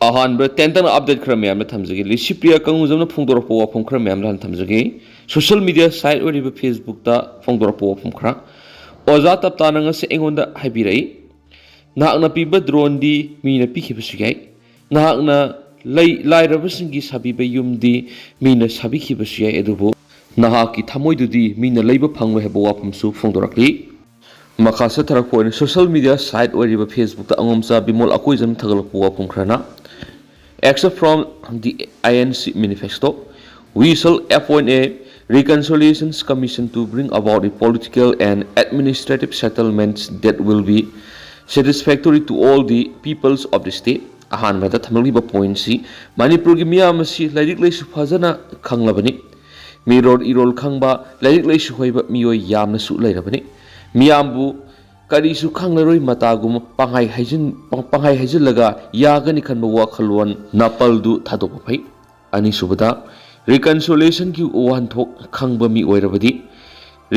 अहानब टेंटन अपडेट खर मैम थमजगे लिसिप्रिया कंगुजम फोंदोरप वाफम खर मैम थमजगे सोशल मीडिया साइट ओरिब फेसबुक ता फोंदोरप वाफम खर ओजा तप्ता नंगसे एंगोंदा हाइबिरई नाहकना पीब ड्रोन दी मीना पीखिबसु याई नाहकना लाइरबसिंगी साबिबे युमदी मीना साबिखिबसु याई एदुबो नाहकि थमोइदुदी मीना लैब फंगबे हेबो वाफमसु फोंदोरकली मखासे थरक सोशल मीडिया साइट ओरिब फेसबुक ता अंगोमचा Bimol Akoijam थगलप वाफम Kharna except from the INC manifesto, we shall appoint a reconciliations commission to bring about the political and administrative settlements that will be satisfactory to all the peoples of the state. Ahan mada thamaliba point si Manipur gi miyam si lairik laisu phajana khanglabani mirod irol khangba lairik laisu hoiba miyoi yamna su lairabani miyambu करीसु खंगलरोय मतागुम पंगाई हाइजिलगा यागनि खनबो वाखलवन नापलदु थादोप फै अनिसुबदा रिकन्सोलेशन की वाहनथोक खंगब मी ओइरबदी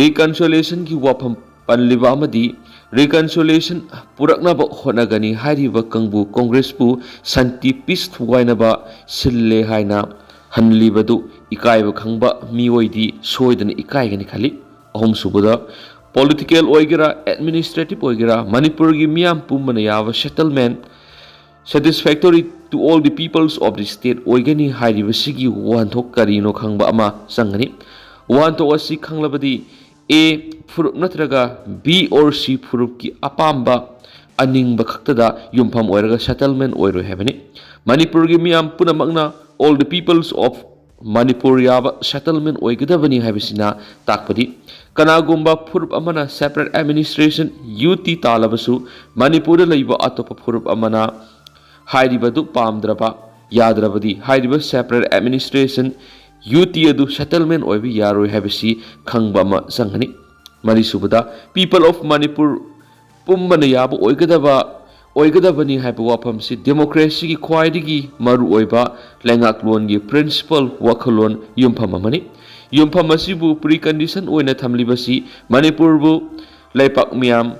रिकन्सोलेशन की वाफम पनलिबा अमदी रिकन्सोलेशन पुरकनब होनगनि हारिबा कंगबु कांग्रेसबु शांति piece थुगाइनबा Sille हाइना हनलिबदु इकाइब खंगबा मी ओइदी सोइदन इकाइगनि खाली अहमसुबदा political oigera administrative oigera Manipur gi miyam pumbana yawa settlement satisfactory to all the peoples of the state oigani hairiba sigi wanthok karino khangba ama sangani wanthok asi khanglabadi a furup natraga b or c furup ki apamba aningba khaktada yumpham oiraga settlement oiro hebani Manipur gi miyam punamakna all the peoples of Manipur yaba settlement oigadabani habisina takpadi Kanagumba Purup Amana separate administration UT Talabasu Manipur Laiba Atopa Purup Amana Haidibadu Pamdraba Yadrabadi Haidiba separate administration UT Adu settlement Oibi Yaro Habisi Kangbama Sangani Marisubada people of Manipur Pumbana Yaba Oigadabani Hypawapam si democracy ki Kwaidigi Maru Oiba Langaklon gi principal Wakalon Yumpamamani Yumpam asibu precondition oina thamlibasi Manipurbu laipak miyam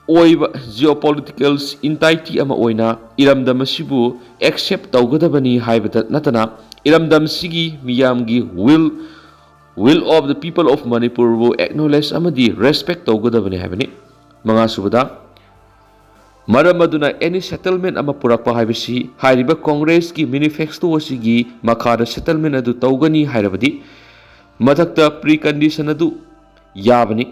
oiba geopolitical entity ama oina iramdam asibu accept tawgadabani haibata natana iramdam sigi miyamgi will of the people of Manipur bu acknowledge amadi respect tawgadabani haibani manga subada maramaduna any settlement ama purakpa haibasi hairiba congress ki manifesto asigi makhada settlement adu tawgani hairabadi Matakta precondition adu yabani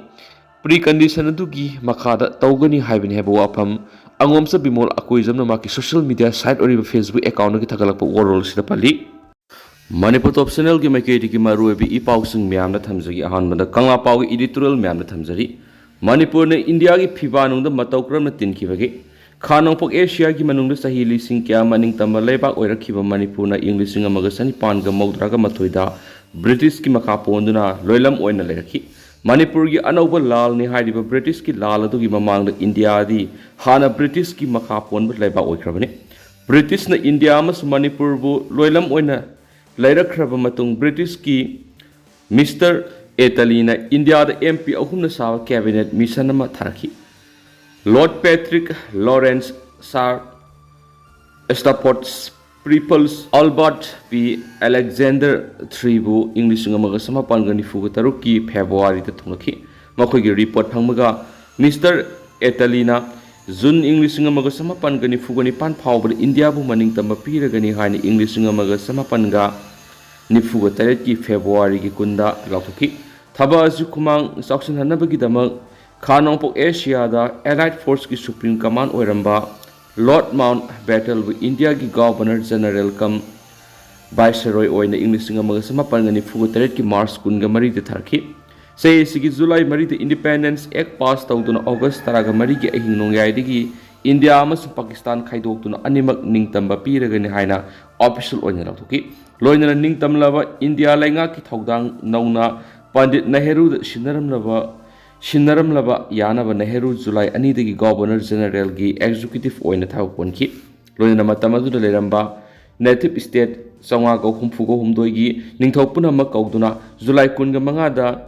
precondition adu gi makhada tawgani haibani hebo wafam Angomcha Bimol Akoijam na maki social media site or Facebook account ki thagalakpa warol sida pali Manipur top channel gi maiketi ki maru bi ipausing myam na thamjagi ahan bada kangla pau gi editorial myam na thamjari Manipur ne India gi phiba nung da matawkram na tin khibage Khanongpok Asia gi manung da sahi lising kya maning tamal leibak oirakhiba Manipur na English singa magasani pan ga mawdra ga mathoida British ki makha ponduna loilam oina leraki Manipur gi anauba lal ni haidiba British ki lal adu gi mamang da India di hana British ki makha pon laiba oikrabani British na India mas Manipur bu loilam oina lairakhraba matung British ki Mr. Etalina India da MP ahumna sawa cabinet mission ama tharaki Lord Patrick Lawrence Sir Stafford's People's Albert P. Alexander Tribu English ngamaga samapangani fuga taruki February ta thunaki makhoi report phangmaga Mr. Etalina June English ngamaga samapangani fugani pan phawbal India bu maning tamba piragani hani English ngamaga samapanga ni fuga tareki February gi kunda lauki thaba asu kumang instruction hanabagi damak Khanongpok Asia da Allied Force ki Supreme Command oiramba Lord Mountbatten with India ki Governor General kam Viceroy oina English ngamaga samapangani fuga taret ki March kunga mari de tharki sei sigi July mari de Independence Act pass tawduna August taraga mari ki ahing nongyai digi India amas Pakistan khaidokuna animak ningtamba piragani haina official oina lawthuki loina ningtamlaba India lainga ki thaudang nauna Pandit Nehru da Shinaramlaba Yanaba Nehru July Anidagi Governor General gi Executive oina thawponki loina matamadu da leramba Native State Sangwa go humfugo humdoi gi ningthopuna ma kauduna July kunga manga da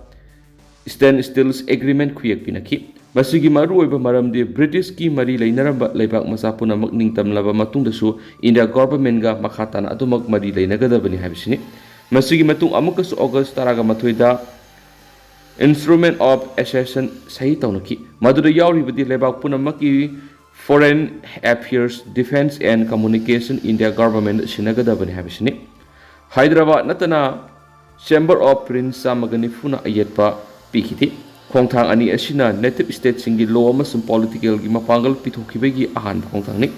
Stand Stills Agreement khuyek pinaki ꯃꯁꯤꯒꯤ ꯃꯔꯨꯑꯣꯏꯕ ꯃꯔꯝꯗꯤ ꯕ꯭ꯔꯤꯇꯤꯁꯀꯤ ꯃꯔꯤ ꯂꯩꯅꯔꯝꯕ ꯂꯩꯕꯥꯛ ꯃꯆꯥ ꯄꯨꯝꯅꯃꯛ ꯅꯤꯡꯇꯝꯂꯕ ꯃꯇꯨꯡꯗꯁꯨ India ꯒꯣꯚꯔꯟꯃꯦꯟꯠꯒ ꯃꯈꯥ ꯇꯥꯅ ꯑꯗꯨꯃꯛ ꯃꯔꯤ ꯂꯩꯅꯒꯗꯕꯅꯤ ꯍꯥꯏꯕꯁꯤꯅꯤ꯫ ꯃꯁꯤꯒꯤ ꯃꯇꯨꯡ ꯑꯃꯨꯛꯀꯁꯨ ꯑꯣꯒꯁ꯭ꯠ 18ꯗ Instrument of Accession ꯁꯍꯤ ꯇꯧꯅꯈꯤ, ꯃꯗꯨꯗ ꯌꯥꯎꯔꯤꯕꯗꯤ ꯂꯩꯕꯥꯛ ꯄꯨꯝꯅꯃꯛꯀꯤ Foreign Affairs, Defense and Communication India Government ꯁꯤꯟꯅꯒꯗꯕꯅꯤ ꯍꯥꯏꯕꯁꯤꯅꯤ꯫ ꯍꯥꯏꯗ꯭ꯔꯕꯥꯗ ꯅꯠꯇꯅ ꯆꯦꯝꯕꯔ ꯑꯣꯐ ꯄ꯭ꯔꯤꯟꯁ 190ꯅ ꯑꯌꯦꯠꯄ ꯄꯤꯈꯤꯗꯦ꯫ ꯈꯣꯡꯊꯥꯡ ꯑꯅꯤ ꯑꯁꯤꯅ ꯅꯦꯇꯤꯕ ꯁ꯭ꯇꯦꯠꯁꯤꯡꯒꯤ ꯂꯣ ꯑꯃꯁꯨꯡ ꯄꯣꯂꯤꯇꯤꯀꯦꯜꯒꯤ ꯃꯄꯥꯡꯒꯜ ꯄꯤꯊꯣꯛꯈꯤꯕꯒꯤ ꯑꯍꯥꯟꯕ ꯈꯣꯡꯊꯥꯡꯅꯤ꯫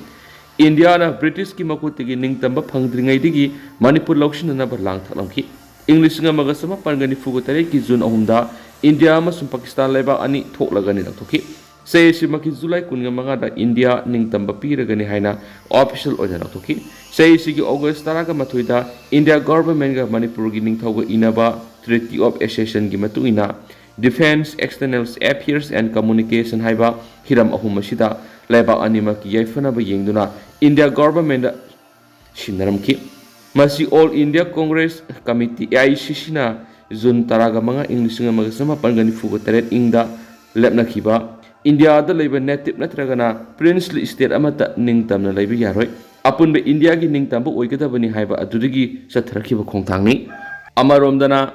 ꯏꯟꯗꯤꯌꯥꯅ ꯕ꯭ꯔꯤꯇꯤꯁꯀꯤ ꯃꯈꯨꯠꯇꯒꯤ ꯅꯤꯡꯇꯝꯕ ꯐꯪꯗ꯭ꯔꯤꯉꯩꯗꯒꯤ ꯃꯅꯤꯄꯨꯔ ꯂꯧꯁꯤꯟꯅꯅꯕ ꯂꯥꯡꯊꯛꯂꯝꯈꯤ꯫ ꯏꯪ 1898ꯒꯤ ꯖꯨꯟ 3ꯗ ꯏꯟꯗꯤꯌꯥ ꯑꯃꯁꯨꯡ ꯄꯥꯀꯤꯁꯇꯥꯟ ꯂꯩꯕꯥꯛ ꯑꯅꯤ ꯊꯣꯛꯂꯒꯅꯤ ꯂꯧꯊꯣꯛꯈꯤ꯫ ꯆꯍꯤ ꯑꯁꯤꯃꯛꯀꯤ ꯖꯨꯂꯥꯏ 15ꯗ ꯏꯟꯗꯤꯌꯥ ꯅꯤꯡꯇꯝꯕ ꯄꯤꯔꯒꯅꯤ ꯍꯥꯏꯅ ꯑꯣꯐꯤꯁꯤꯌꯦꯜ ꯑꯣꯏꯅ ꯂꯧꯊꯣꯛꯈꯤ꯫ ꯆꯍꯤ ꯑꯁꯤꯒꯤ ꯑꯣꯒꯁ꯭ꯠ 11ꯗ ꯏꯟꯗꯤꯌꯥ ꯒꯣꯚꯔꯟꯃꯦꯟꯠꯒ ꯃꯅꯤꯄꯨꯔꯒꯤ ꯅꯤꯡꯊꯧꯒ ꯏꯅꯕ ꯇ꯭ꯔꯤꯇꯤ ꯑꯣꯐ ꯑꯦꯁꯦꯁꯟꯒꯤ ꯃꯇꯨꯡ ꯏꯟꯅ ꯗꯤꯐꯦꯟꯁ, ꯑꯦꯛꯁꯇꯔꯅꯦꯜ ꯑꯦꯐꯤꯌꯔꯁ ꯑꯦꯟড ꯀꯝꯃꯨꯅꯤꯀꯦꯁꯟ ꯍꯥꯏꯕ ꯍꯤꯔꯝ ꯑꯍꯨꯝ ꯑꯁꯤꯗ ꯂꯩꯕꯥꯛ ꯑꯅꯤꯃꯛꯀꯤ ꯌꯥꯏꯐꯅꯕ ꯌꯦꯡꯗꯨꯅ ꯏꯟꯗꯤꯌꯥ ꯒꯣꯚꯔꯟꯃꯦꯟꯠꯗ ꯁꯤꯟꯅꯔꯝꯈꯤ꯫ ꯃꯁꯤ ꯑꯣꯜ ꯏꯟꯗꯤꯌꯥ ꯀꯣꯡꯒ꯭ꯔꯦꯁ ꯀꯃꯤꯇꯤ (AICC)ꯅ ꯖꯨꯟ 15, ꯏꯪ 1898 ꯏꯪꯗ ꯂꯦꯞꯅꯈꯤꯕ ꯏꯟꯗꯤꯌꯥꯗ ꯂꯩꯕ ꯅꯦꯇꯤꯕ ꯅꯠꯇ꯭ꯔꯒꯅ ꯄ꯭ꯔꯤꯟꯁꯂꯤ ꯁ꯭ꯇꯦꯠ ꯑꯃꯠꯇ ꯅꯤꯡꯇꯝꯅ ꯂꯩꯕ ꯌꯥꯔꯣꯏ, ꯑꯄꯨꯟꯕ ꯏꯟꯗꯤꯌꯥꯒꯤ ꯅꯤꯡꯇꯝꯕ ꯑꯣꯏꯒꯗꯕꯅꯤ ꯍꯥꯏꯕ ꯑꯗꯨꯗꯒꯤ ꯆꯠꯊꯔꯛꯈꯤꯕ ꯈꯣꯡꯊꯥꯡꯅꯤ꯫ ꯑꯃꯔꯣꯝꯗꯅ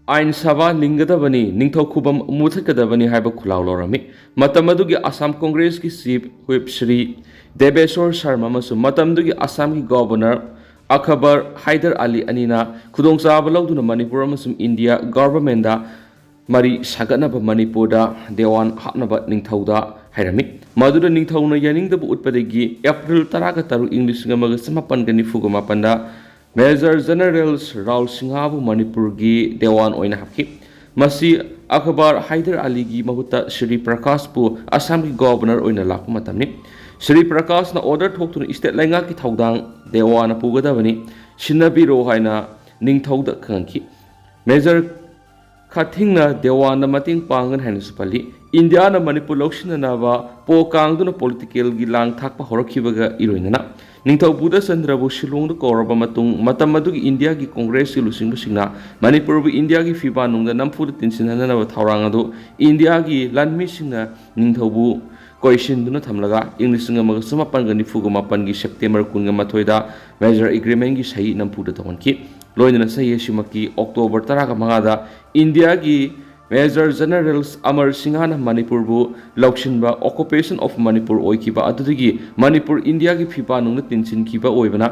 ꯑꯥꯏꯟ ꯁꯚꯥ ꯂꯤꯡꯒꯗꯕꯅꯤ, ꯅꯤꯡꯊꯧ ꯈꯨꯕꯝ ꯃꯨꯊꯠꯀꯗꯕꯅꯤ ꯍꯥꯏꯕ ꯈꯨꯜꯂꯥꯎ ꯂꯧꯔꯝꯃꯤ꯫ ꯃꯇꯝ ꯑꯗꯨꯒꯤ ꯑꯁꯥꯝ ꯀꯣꯡꯒ꯭ꯔꯦꯁꯀꯤ ꯆꯤꯐ ꯍꯨꯏꯞ ꯁ꯭ꯔꯤ ꯗꯦꯕꯦꯁ꯭ꯋꯔ ꯁꯔꯃ ꯑꯃꯁꯨꯡ ꯃꯇꯝꯗꯨꯒꯤ ꯑꯁꯥꯝꯒꯤ ꯒꯚꯔꯅꯔ ꯑꯛꯕꯔ ꯍꯥꯏꯗꯔ ꯑꯂꯤ ꯑꯅꯤꯅ ꯈꯨꯗꯣꯡꯆꯥꯕ ꯂꯧꯗꯨꯅ ꯃꯅꯤꯄꯨꯔ ꯑꯃꯁꯨꯡ ꯏꯟꯗꯤꯌꯥ ꯒꯚꯔꯟꯃꯦꯟꯠꯗ ꯃꯔꯤ ꯁꯥꯒꯠꯅꯕ ꯃꯅꯤꯄꯨꯔꯗ ꯗꯦꯋꯥꯟ ꯍꯥꯞꯅꯕ ꯅꯤꯡꯊꯧꯗ ꯍꯥꯏꯔꯝꯃꯤ꯫ ꯃꯗꯨꯗ ꯅꯤꯡꯊꯧꯅ ꯌꯥꯅꯤꯡꯗꯕ ꯎꯠꯄꯗꯒꯤ ꯑꯦꯄ꯭ꯔꯤꯜ 16, ꯏꯪ 1898ꯗ ꯃꯦꯖꯔ ꯖꯦꯅꯔꯦꯜ ꯔꯥꯎꯜ ꯁꯤꯡꯍꯕꯨ ꯃꯅꯤꯄꯨꯔꯒꯤ ꯗꯦꯋꯥꯟ ꯑꯣꯏꯅ ꯍꯥꯞꯈꯤ꯫ ꯃꯁꯤ ꯑꯛꯕꯔ ꯍꯥꯏꯗꯔ ꯑꯂꯤꯒꯤ ꯃꯍꯨꯠꯇ ꯁ꯭ꯔꯤ ꯄ꯭ꯔꯀꯥꯁꯄꯨ ꯑꯁꯥꯝꯒꯤ ꯒꯚꯔꯅꯔ ꯑꯣꯏꯅ ꯂꯥꯛꯄ ꯃꯇꯝꯅꯤ꯫ ꯁ꯭ꯔꯤ ꯄ꯭ꯔꯀꯥꯁꯅ ꯑꯣꯔꯗꯔ ꯊꯣꯛꯇꯨꯅ ꯁ꯭ꯇꯦꯠ ꯂꯩꯉꯥꯛꯀꯤ ꯊꯧꯗꯥꯡ ꯗꯦꯋꯥꯅ ꯄꯨꯒꯗꯕꯅꯤ, ꯁꯤꯟꯅꯕꯤꯔꯣ ꯍꯥꯏꯅ ꯅꯤꯡꯊꯧꯗ ꯈꯪꯍꯟꯈꯤ꯫ ꯃꯦꯖꯔ ꯈꯊꯤꯡꯅ ꯗꯦꯋꯥꯟꯗ ꯃꯇꯦꯡ ꯄꯥꯡꯒꯅꯤ ꯍꯥꯏꯅꯁꯨ ꯄꯜꯂꯤ꯫ ꯏꯟꯗꯤꯌꯥꯅ ꯃꯅꯤꯄꯨꯔ ꯂꯧꯁꯤꯟꯅꯅꯕ ꯄꯣ ꯀꯥꯡꯗꯨꯅ ꯄꯣꯂꯤꯇꯤꯀꯦꯜꯒꯤ ꯂꯥꯡ ꯊꯥꯛꯄ ꯍꯧꯔꯛꯈꯤꯕꯒ ꯏꯔꯣꯏꯅꯅ ꯅꯤꯡꯊꯧ ꯕꯨꯙꯆꯟꯗ꯭ꯔꯕꯨ ꯁꯤꯂꯣꯡꯗ ꯀꯧꯔꯕ ꯃꯇꯨꯡ ꯃꯇꯝ ꯑꯗꯨꯒꯤ ꯏꯟꯗꯤꯌꯥꯒꯤ ꯀꯣꯡꯒ꯭ꯔꯦꯁꯀꯤ ꯂꯨꯆꯤꯡꯕꯁꯤꯡꯅ ꯃꯅꯤꯄꯨꯔꯕꯨ ꯏꯟꯗꯤꯌꯥꯒꯤ ꯐꯤꯕꯥꯅꯨꯡꯗ ꯅꯝꯐꯨꯗ ꯇꯤꯟꯁꯤꯟꯍꯟꯅꯕ ꯊꯧꯔꯥꯡ ꯑꯗꯨ ꯏꯟꯗꯤꯌꯥꯒꯤ ꯂꯥꯟꯃꯤꯁꯤꯡꯅ ꯅꯤꯡꯊꯧꯕꯨ ꯀꯣꯏꯁꯤꯟꯗꯨꯅ ꯊꯝꯂꯒ ꯏꯪ 1897ꯒꯤ ꯁꯦꯞꯇꯦꯝꯕꯔ 22ꯗ ꯃꯦꯖꯔ ꯑꯦꯒ꯭ꯔꯤꯃꯦꯟꯠꯒꯤ ꯁꯍꯤ ꯅꯝꯐꯨꯗ ꯇꯧꯍꯟꯈꯤ꯫ ꯂꯣꯏꯅꯅ ꯆꯍꯤ ꯑꯁꯤꯃꯛꯀꯤ ꯑꯣꯛꯇꯣꯕꯔ 15ꯗ ꯏꯟꯗꯤꯌꯥꯒꯤ ꯃꯦꯖꯔ ꯖꯦꯅꯔꯦꯜ ꯑꯃꯔ ꯁꯤꯡꯍꯅ ꯃꯅꯤꯄꯨꯔꯕꯨ ꯂꯧꯁꯤꯟꯕ ꯑꯣꯀꯨꯄꯦꯁꯟ ꯑꯣꯐ ꯃꯅꯤꯄꯨꯔ ꯑꯣꯏꯈꯤꯕ ꯑꯗꯨꯗꯒꯤ ꯃꯅꯤꯄꯨꯔ ꯏꯟꯗꯤꯌꯥꯒꯤ ꯐꯤꯕꯥꯅꯨꯡꯗ ꯇꯤꯟꯁꯤꯟꯈꯤꯕ ꯑꯣꯏꯕꯅ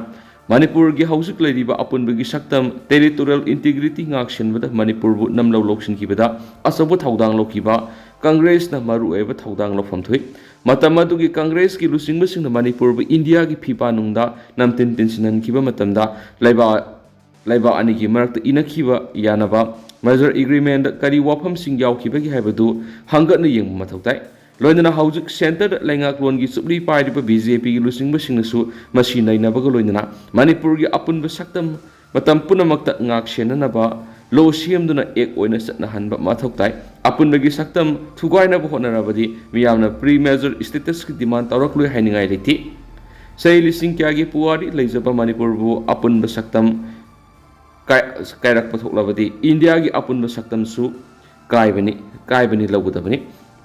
ꯃꯅꯤꯄꯨꯔꯒꯤ ꯍꯧꯖꯤꯛ ꯂꯩꯔꯤꯕ ꯑꯄꯨꯟꯕꯒꯤ ꯁꯛꯇꯝ ꯇꯦꯔꯤꯇꯣꯔꯤꯌꯦꯜ ꯏꯟꯇꯤꯒ꯭ꯔꯤꯇꯤ ꯉꯥꯛꯁꯦꯟꯕꯗ ꯃꯅꯤꯄꯨꯔꯕꯨ ꯅꯝꯂꯧ ꯂꯧꯁꯤꯟꯈꯤꯕꯗ ꯑꯆꯧꯕ ꯊꯧꯗꯥꯡ ꯂꯧꯈꯤꯕ ꯀꯪꯒ꯭ꯔꯦꯁꯅ ꯃꯔꯨꯑꯣꯏꯕ ꯊꯧꯗꯥꯡ ꯂꯧꯐꯝ ꯊꯣꯛꯏ꯫ ꯃꯇꯝ ꯑꯗꯨꯒꯤ ꯀꯪꯒ꯭ꯔꯦꯁꯀꯤ ꯂꯨꯆꯤꯡꯕꯁꯤꯡꯅ ꯃꯅꯤꯄꯨꯔꯕꯨ ꯏꯟꯗꯤꯌꯥꯒꯤ ꯐꯤꯕꯥꯅꯨꯡꯗ ꯅꯝꯊꯤꯟ ꯇꯤꯟꯁꯤꯟꯍꯟꯈꯤꯕ ꯃꯇꯝꯗ ꯂꯩꯕꯥꯛ ꯑꯅꯤꯒꯤ ꯃꯔꯛꯇ ꯏꯅꯈꯤꯕ ꯌꯥꯅꯕ ꯃꯦꯖꯔ ꯑꯦꯒ꯭ꯔꯤꯃꯦꯟꯠꯗ ꯀꯔꯤ ꯋꯥꯐꯝꯁꯤꯡ ꯌꯥꯎꯈꯤꯕꯒꯦ ꯍꯥꯏꯕꯗꯨ ꯍꯪꯒꯠꯅ ꯌꯦꯡꯕ ꯃꯊꯧ ꯇꯥꯏ꯫ ꯂꯣꯏꯅꯅ ꯍꯧꯖꯤꯛ ꯁꯦꯟꯇꯔꯗ ꯂꯩꯉꯥꯛꯂꯣꯟꯒꯤ ꯆꯨꯞꯂꯤ ꯄꯥꯏꯔꯤꯕ BJPꯒꯤ ꯂꯨꯆꯤꯡꯕꯁꯤꯡꯅꯁꯨ ꯃꯁꯤ ꯅꯩꯅꯕꯒ ꯂꯣꯏꯅꯅ ꯃꯅꯤꯄꯨꯔꯒꯤ ꯑꯄꯨꯟꯕ ꯁꯛꯇꯝ ꯃꯇꯝ ꯄꯨꯝꯅꯃꯛꯇ ꯉꯥꯛ ꯁꯦꯟꯅꯅꯕ ꯂꯣ ꯁꯦꯝꯗꯨꯅ ꯑꯦꯛ ꯑꯣꯏꯅ ꯆꯠꯅꯍꯟꯕ ꯃꯊꯧ ꯇꯥꯏ꯫ ꯑꯄꯨꯟꯕꯒꯤ ꯁꯛꯇꯝ ꯊꯨꯒꯥꯏꯅꯕ ꯍꯣꯠꯅꯔꯕꯗꯤ ꯃꯤꯌꯥꯝꯅ ꯄ꯭ꯔꯤ ꯃꯦꯖꯔ ꯁ꯭ꯇꯦꯇꯁꯀꯤ ꯗꯤꯃꯥꯟ ꯇꯧꯔꯛꯂꯣꯏ ꯍꯥꯏꯅꯤꯡꯉꯥꯏ ꯂꯩꯇꯦ꯫ ꯆꯍꯤ ꯂꯤꯁꯤꯡ ꯀꯌꯥꯒꯤ ꯄꯨꯋꯥꯔꯤ ꯂꯩꯖꯕ ꯃꯅꯤꯄꯨꯔꯕꯨ ꯑꯄꯨꯟꯕ ꯁꯛꯇꯝ ꯀꯥꯏꯔꯛꯄ ꯊꯣꯛꯂꯕꯗꯤ ꯏꯟꯗꯤꯌꯥꯒꯤ ꯑꯄꯨꯟꯕ ꯁꯛꯇꯝꯁꯨ ꯀꯥꯏꯕꯅꯤ ꯂꯧꯒꯗꯕꯅꯤ꯫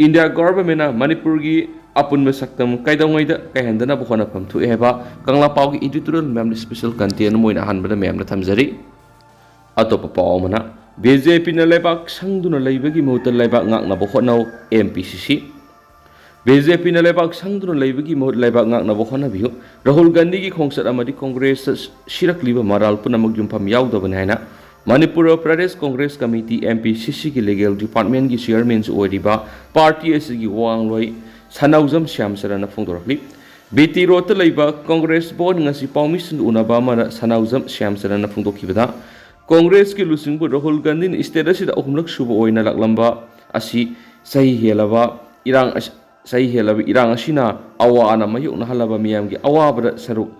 ꯏꯟꯗꯤꯌꯥ ꯒꯚꯔꯟꯃꯦꯟꯠꯅ ꯃꯅꯤꯄꯨꯔꯒꯤ ꯑꯄꯨꯟꯕ ꯁꯛꯇꯝ ꯀꯩꯗꯧꯉꯩꯗ ꯀꯥꯏꯍꯟꯗꯅꯕ ꯍꯣꯠꯅꯐꯝ ꯊꯣꯛꯏ ꯍꯥꯏꯕ ꯀꯪꯂꯥ ꯄꯥꯎꯒꯤ ꯏꯗꯤꯇꯣꯔꯤꯌꯦꯜ ꯃꯌꯥꯝꯅ ꯁ꯭ꯄꯦꯁꯦꯜ ꯀꯟꯇꯦꯟꯠ ꯑꯃ ꯑꯣꯏꯅ ꯑꯍꯥꯟꯕꯗ ꯃꯌꯥꯝꯅ ꯊꯝꯖꯔꯤ꯫ ꯑꯇꯣꯞꯄ ꯄꯥꯎ ꯑꯃꯅ BJPꯅ ꯂꯩꯕꯥꯛ ꯁꯪꯗꯨꯅ ꯂꯩꯕꯒꯤ ꯃꯍꯨꯠꯇ ꯂꯩꯕꯥꯛ ꯉꯥꯛꯅꯕ ꯍꯣꯠꯅꯧ MPCC꯫ BJPꯅ ꯂꯩꯕꯥꯛ ꯁꯪꯗꯨꯅ ꯂꯩꯕꯒꯤ ꯃꯍꯨꯠ ꯂꯩꯕꯥꯛ ꯉꯥꯛꯅꯕ ꯍꯣꯠꯅꯕꯤꯌꯨ꯫ ꯔꯥꯍꯨꯜ ꯒꯥꯟꯙꯤꯒꯤ ꯈꯣꯡꯆꯠ ꯑꯃꯗꯤ ꯀꯣꯡꯒ꯭ꯔꯦꯁꯇ ꯁꯤꯔꯛꯂꯤꯕ ꯃꯔꯥꯜ ꯄꯨꯝꯅꯃꯛ ꯌꯨꯝꯐꯝ ꯌꯥꯎꯗꯕꯅꯤ ꯍꯥꯏꯅ ꯃꯅꯤꯄꯨꯔ ꯄ꯭ꯔꯗꯦꯁ ꯀꯣꯡꯒ꯭ꯔꯦꯁ ꯀꯃꯤꯇꯤ MPCCꯒꯤ ꯂꯤꯒꯦꯜ ꯗꯤꯄꯥꯔꯠꯃꯦꯟꯠꯒꯤ ꯆꯤꯌꯔꯃꯦꯟꯁꯨ ꯑꯣꯏꯔꯤꯕ ꯄꯥꯔꯇꯤ ꯑꯁꯤꯒꯤ ꯋꯥꯡꯂꯣꯏ ꯁꯅꯥꯎꯖꯝ ꯁ꯭ꯌꯥꯝꯆꯔꯟꯅ ꯐꯣꯡꯗꯣꯔꯛꯂꯤ꯫ BT ꯔꯣꯗꯇ ꯂꯩꯕ ꯀꯣꯡꯒ꯭ꯔꯦꯁ ꯚꯋꯟ ꯉꯁꯤ ꯄꯥꯎꯃꯤꯁꯤꯡꯒ ꯎꯅꯕ ꯑꯃꯅ ꯁꯅꯥꯎꯖꯝ ꯁ꯭ꯌꯥꯝꯆꯔꯟꯅ ꯐꯣꯡꯗꯣꯛꯈꯤꯕꯗ ꯀꯣꯡꯒ꯭ꯔꯦꯁꯀꯤ ꯂꯨꯆꯤꯡꯕ ꯔꯥꯍꯨꯜ ꯒꯥꯟꯙꯤꯅ ꯁ꯭ꯇꯦꯠ ꯑꯁꯤꯗ ꯑꯍꯨꯝꯂꯛ ꯁꯨꯕ ꯑꯣꯏꯅ ꯂꯥꯛꯂꯝꯕ ꯑꯁꯤ ꯆꯍꯤ ꯍꯦꯜꯂꯕ ꯏꯔꯥꯡ ꯑꯁꯤꯅ ꯑꯋꯥ ꯑꯅꯥ ꯃꯥꯌꯣꯛꯅꯍꯜꯂꯕ ꯃꯤꯌꯥꯝꯒꯤ ꯑꯋꯥꯕꯗ ꯁꯔꯨꯛ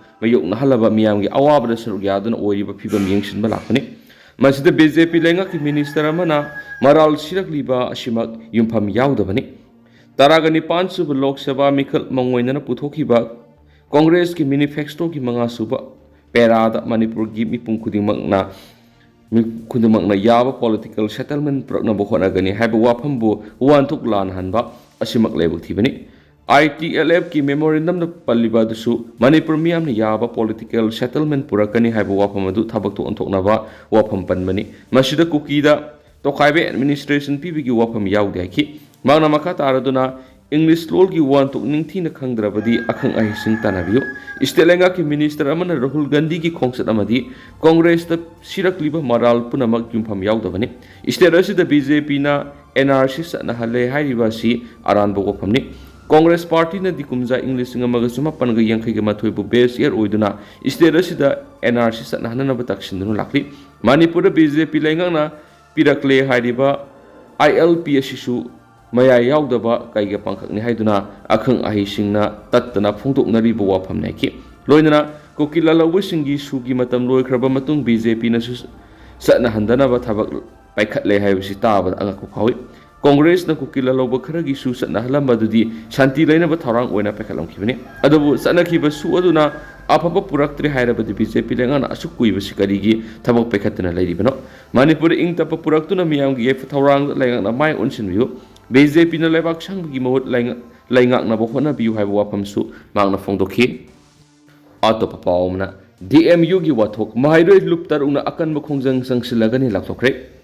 ꯌꯥꯗꯨꯅ ꯑꯣꯏꯔꯤꯕ ꯐꯤꯚꯝ ꯌꯦꯡꯁꯤꯟꯕ ꯂꯥꯛꯄꯅꯤ꯫ ꯃꯁꯤꯗ BJP ꯂꯩꯉꯥꯛꯀꯤ ꯃꯤꯅꯤꯁꯇꯔ ꯑꯃꯅ ꯃꯔꯥꯜ ꯁꯤꯔꯛꯂꯤꯕ ꯑꯁꯤꯃꯛ ꯌꯨꯝꯐꯝ ꯌꯥꯎꯗꯕꯅꯤ꯫ 19 ꯁꯨꯕ ꯂꯣꯛ ꯁꯚꯥ ꯃꯤꯈꯜ ꯃꯉꯣꯏꯅꯅ ꯄꯨꯊꯣꯛꯈꯤꯕ ꯀꯣꯡꯒ꯭ꯔꯦꯁꯀꯤ ꯃꯦꯅꯤꯐꯦꯁꯇꯣꯒꯤ 5 ꯁꯨꯕ ꯄꯦꯔꯥꯗ ꯃꯅꯤꯄꯨꯔꯒꯤ ꯃꯤꯄꯨꯝ ꯈꯨꯗꯤꯡꯃꯛꯅ ꯌꯥꯕ ꯄꯣꯂꯤꯇꯤꯀꯦꯜ ꯁꯦꯇꯜꯃꯦꯟꯠ ꯄꯨꯔꯛꯅꯕ ꯍꯣꯠꯅꯒꯅꯤ ꯍꯥꯏꯕ ꯋꯥꯐꯝꯕꯨ ꯋꯥꯍꯟꯊꯣꯛ ꯂꯥꯟꯍꯟꯕ asimak lebuk thibani ITLF ki memorandum na paliba dusu Manipur miyam na yaba political settlement purakani haiba wafam adu thabak tu ontok na ba wafam panmani masida kukida to khaibe administration pibigi wafam yaudi haiki magna makata araduna English lol ki wan tok ningthi na khangdrabadi akhang ahi sing tanabiyo istelenga ki minister amana Rahul Gandhi ki khongsat amadi Congress ta sirak liba maral punamak yumpham yaudabani istera da BJP na NRC na hale hairiba si aran bo wafamni Congress Party na dikumza English nga magasuma panaga yangkay ga mathoy bu base year oiduna istera sida NRC sa nahana na bataksin dunu lakli Manipur BJP laingang na pirakle hairiba ILP asisu maya yaudaba kaiga pangkak ni haiduna akhang ahi singna tattana phungtok nari bo wafam naiki loinana kokila lawu singi sugi matam loi khraba matung BJP na su sa nahandana ba thabak paikhatle haibasi taba anga ko khawi Congress na kukila loba kharagi su satna halamba dudi shanti laina ba tharang oina pekhalam khibani adabu sana khiba su aduna apapa puraktre hairabadi BJP lengan asuk kuiba sikarigi thabak pekhatna lairibano Manipur ing tapa puraktuna miyam gi yef tharang lengan na mai onsin biu BJP na lebak sanggi mahut laingak na bokhona biu haiba wapam su mangna phongdokhi ato papaomna DMU gi wathok mahairoi luptar una akan bokhongjang sangsilagani laktokre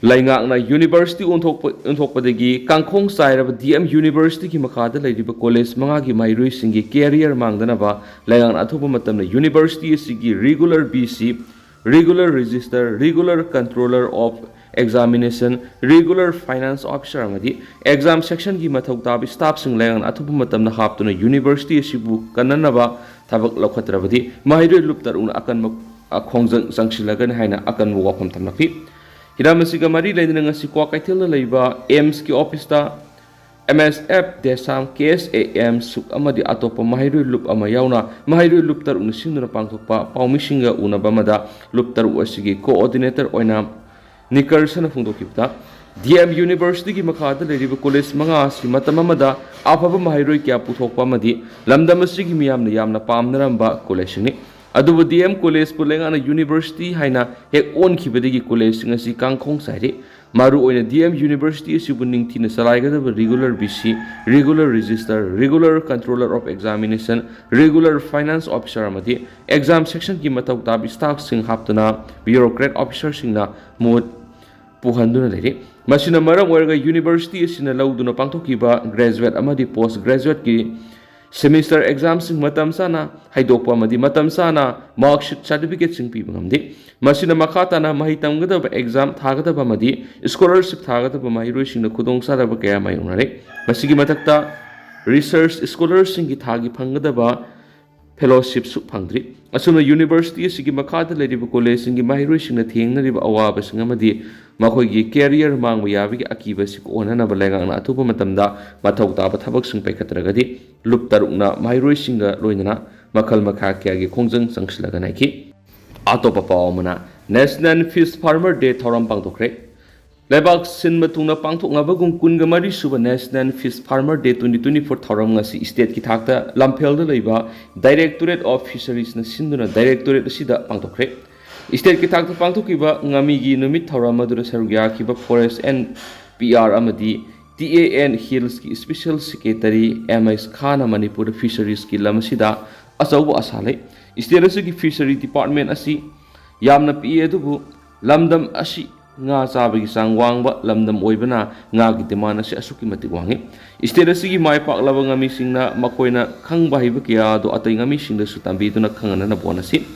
Laingak na University unthokpadagi kangkhong sairaba DM University ki makada lairiba college manga gi mairui singi career mangdana ba laingak na athopa matamna University sigi regular BC regular register regular controller of examination regular finance officer amadi exam section gi mathok tab staff sing laingak na athopa matamna haptuna University sibu kananaba thabak lokhatrabadi mairui luptar una akan khongjang sangsilagan haina akan wapam tamnakhi Hiramasiga mari lainna ngasi kwa kaithil leiba AIMS ki office ta MSF desam KSAM suk amadi atopa mahirui lup ama yauna mahirui luptar unisinduna pangthokpa paumisinga unabamada luptar wasigi coordinator oina nikarsana phungdokipta DM University ki makhada leiriba college manga si matamamada afaba mahirui kya puthokpa madi lamdamasigi miyamna yamna pamnaramba college ni Adubu DM College Pulengana University haina hek on khibadigi college ngasi kangkhong saire maru oina DM University sibuning thina salaiga regular BC regular register regular controller of examination regular finance officer amadi exam section ki matau tab staff sing haptuna bureaucrat officer singna mod puhanduna leire masina maram oirga university sina lauduna pangthokiba graduate amadi post graduate ki semester exam sing matam sana haidokpa madi matam sana marksheet certificate sing pi bangamdi masina makhata na mahitam gada exam thagada ba madi scholarship thagada ba mahiroi sing na khudong sara ba kaya mai unare masigi matakta research scholars sing gi thagi phangada ba fellowship su phangdri asuna university sigi makhata leriba college sing gi mahiroi sing na thengna riba awaba sing amadi makhoi gi career mangba yabi gi akiba sik onana ba lenga na atupa matamda mathau ta ba thabak sing paikatragadi lup tarukna mahiroi singa loinana makhal makha kya gi khongjang sangsilaga naiki atopa pawmana National Fish Farmer Day thoram pangtokre lebak sin matungna pangthokna bagum kunga mari suba National Fish Farmer Day 2024 thoram ngasi state ki thakta lamphel da leiba Directorate of Fisheries na sinduna Directorate asida pangtokre State ki thakta pangthokiba ngami gi numit thoram madura sarugya kiba Forest and PR amadi TAN Hills ki Special Secretary MS Khan Manipur Fisheries ki lamasida asauba asale State ki Fishery Department asi yamna pi edubu lamdam asi nga sabagi sangwangba lamdam oibana nga gi demand asi asuki matik wangi State gi mai pak laba ngami singna makoina khangba hiba kya do atai ngami singda su tambi duna khangana na bonasi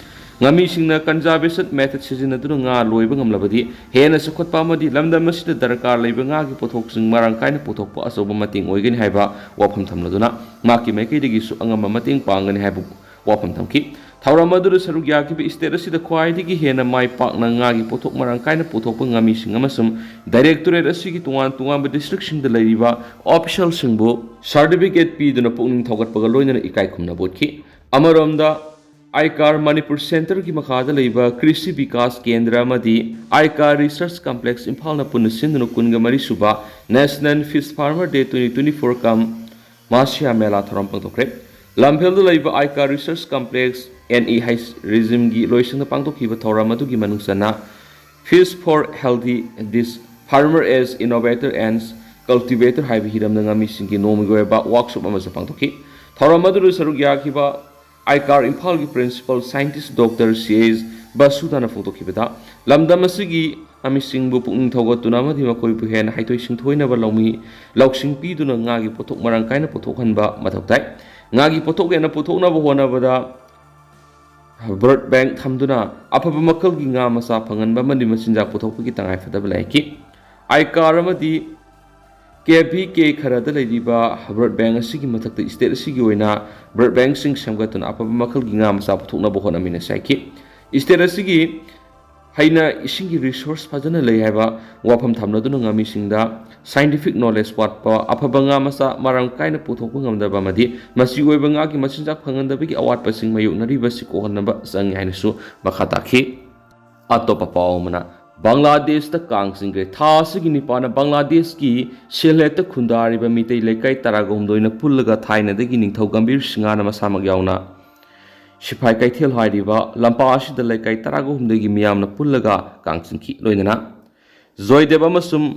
ngami singna conservation method sijina duna nga loiba ngamlabadi hena sukhotpa amadi lamdam asida darkar leiba nga gi pothok sing marang kaina pothokpa asoba mating oigani haiba wafam thamladuna maki meki digi su angama mating pangani haibu wafam thamki thauramadu sarugya ki state asida khwai digi hena mai pak na nga gi pothok marang kaina pothokpa ngami sing amasum directorate asigi tuan ba district sing da leiriba official singbo certificate pi duna pungning thogat paga loina ikai khumna botki amaromda ICAR Manipur Center ki makhada leiba Krishi Vikas Kendra madi ICAR Research Complex Imphal na punusin kunga mari suba National Fish Farmer Day 2024 kam Masya Mela thoram pangtokre lamphel leiba ICAR Research Complex NE High Regime gi loisang na pangtokhiba thoram adu gi manungsana Fish for Healthy this farmer as innovator and cultivator haibi hiram na ngami singki nomi goeba workshop amasa pangthoki thoram adu saruk yakhiba icar imphal gi principal scientist Dr. C.S. Basudana photokhi beda lamdam asigi ami singbu pung thogatuna amadi makoi bu hen haitoi singthoina ba lomi lauksing pi duna ngagi pothok marang kaina pothok hanba mathoktai ngagi pothok ena pothokna ba hona bada bird bank thamduna afaba makal gi nga masa phangan ba mandi machinja pothok gi tangai fadaba laiki icar amadi KBK खरद लेरिबा blood bank असigi mathakta state asigi oina blood bank sing samgatuna apa makal ginga masa puthokna bohona mina saiki state asigi haina isingi resource phajana lei haiba wafam thamna duna ngami singda scientific knowledge watpa apa banga masa marang kaina puthokpa ngamdaba madi masi oiba nga gi machinjak phangandaba gi awat pasing mayuk nariba sikohanaba sang haina su makhataki atopa paomana Bangladesh ta kang singre tha sigi nipana Bangladesh ki seleta khundari ba mitei lekai taragom doina pullaga thaina dagi ningthau gambir singana masamag yauna sipai kaithel hairiba lampa asida lekai taragom dagi miyamna pullaga kang singki loinana zoideba masum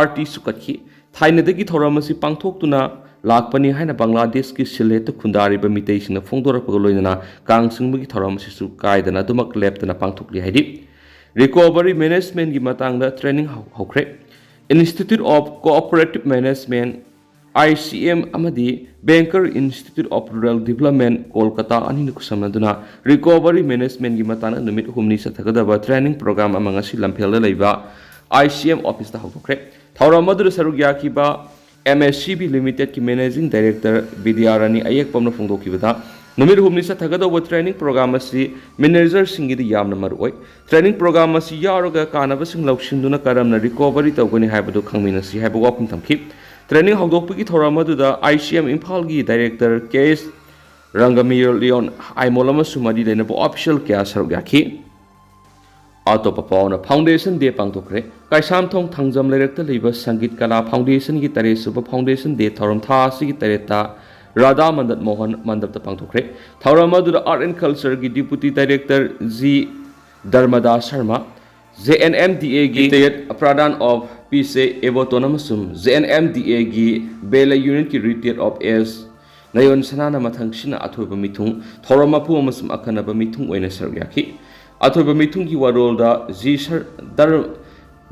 RT sukatki thaina dagi thoramasi pangthoktuna lakpani haina Bangladesh ki seleta khundari ba mitei singna phongdorapga loinana kang singbagi thoramasi su kaidana dumak leptana pangthokli hairi Recovery Management की मातांग दा training होखरे Institute of Cooperative Management ICM अमदी Banker Institute of Rural Development Kolkata अनिन कुसमदुना Recovery Management की मातांग नुमित हुमनी सथगदबा training program अमंगसी लंफेल लैबा ICM office दा होखरे थौरा मदुर सरुग्या किबा MSCB Limited की Managing Director Bidyarani Ayek Pamna फोंदोकिबदा Numir humni sa thagadawa training program asi manager singi di yamna maroi training program asi yaroga kanaba sing laushinduna karamna recovery tawgani haibadu khangmina si haibu wapum thamki training hawdokpagi thorama duda ICM Imphal gi director KS Rangamir Leon Aimolama sumadi lenabo official kya sarugaki auto papauna foundation day pangtokre kaisam thong thangjam lerekta leiba sangit kala foundation gi tare suba foundation day thoram tha si gi tareta Radha Mandat Mohan Mandap the Pangtokre, Tauramadu Art and Culture Gi Deputy Director Z. Dharmadas Sharma, ZNMDA Gi Tayat Pradhan of PSA Evotonamasum, ZNMDA Gi Bela Unit Ki Retired of S. Nayon Sanana Matang Shina Atoba Mitung, Toramapu Masum Akanaba Mitung Wena Sargaki, Atoba Mitung Ki Warolda Z.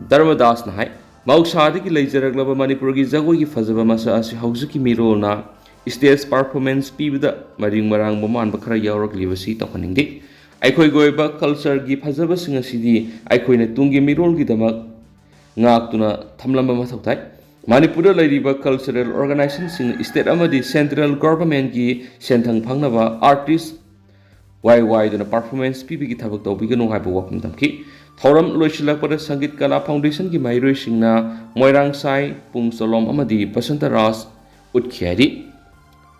Dharmadas Nahai, Mauksadi Ki Laser Glaba Manipurgi Zago Ki Fazaba Masa Asi Hausuki Mirona. Stage performance pibda maring marang boman bakara yaurak libasi tokhaningdi aikoi goiba culture gi phajaba singa sidi aikoi na tungi mirol gi damak ngaktuna thamlamba mathoktai manipura lairiba cultural organization sing state amadi central government gi senthang phangnaba artist YY duna performance pibi gi thabak tawbi gi no haibu wapum tamki thoram loisilakpada sangit kala foundation gi mairoi singna moirang sai pung solom amadi basanta ras utkhiari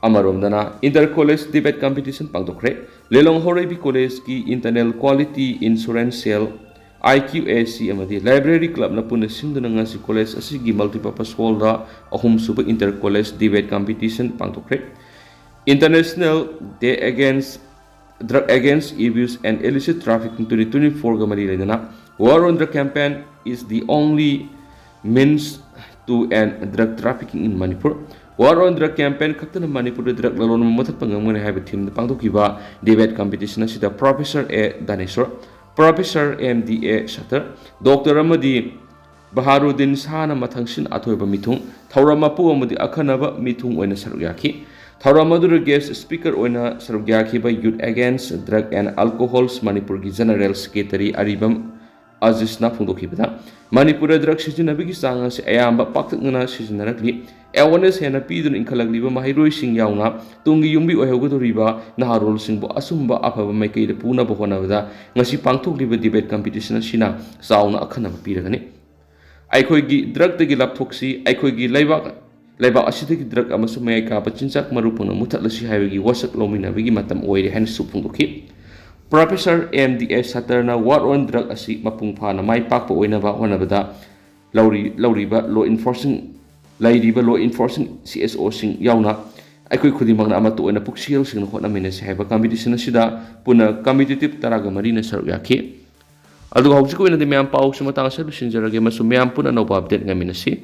Amaromdana Inter College Debate Competition Pangtokre Lelong Horeibi College ki Internal Quality Insurance Cell IQAC amadi Library Club na puna singduna ngasi college asigi multipurpose hall da ahum suba Inter College Debate Competition Pangtokre International Day Against Drug Against Abuse and Illicit Trafficking 2024 gamari ledana War on Drug campaign is the only means to end drug trafficking in Manipur War on Drug campaign kaktana Manipur drug lalon mamat pangamune have team the pangtokiba debate competition asida Professor A Daneshwar Professor MDA Shatter Dr. Amadi Baharuddin Sana Mathangshin Atoiba Mitung Tauramapu Amadi Akanaba Mitung Oina Sarugyaki Tauramadur guest speaker Oina Sarugyaki by Youth Against Drug and Alcohol's Manipur General Secretary Aribam Azisna Pungokibada Manipura drug Sizinabigi Sangas Ayamba Pakana Sizinaraki awareness hena pidun inkhalagliba mahiroi sing yauna tungi yumbi ohegodo riba naharol singbo asumba afaba maikei de puna bohona bada ngasi pangthokliba debate competition sina sauna akhana piragani aikoi gi drug tegi lapthoksi aikoi gi laiba asidagi drug amasu mai ka pachinchak marupuna muthatlasi haibagi wasak lomina bigi matam oire hen supungdoki Professor MDA Satarna war on drug asi mapung phana mai pakpa oina ba honabada lauriba law enforcing Lairiba law enforcing CSO sing yauna aikoi khudimangna ama to na puksiel sing hotna mena saiba competition asida puna competitive taraga marina saruyaki adu hawjiko ina de myam pau sumatang sa lusinjarage masu myam puna no update ngamina si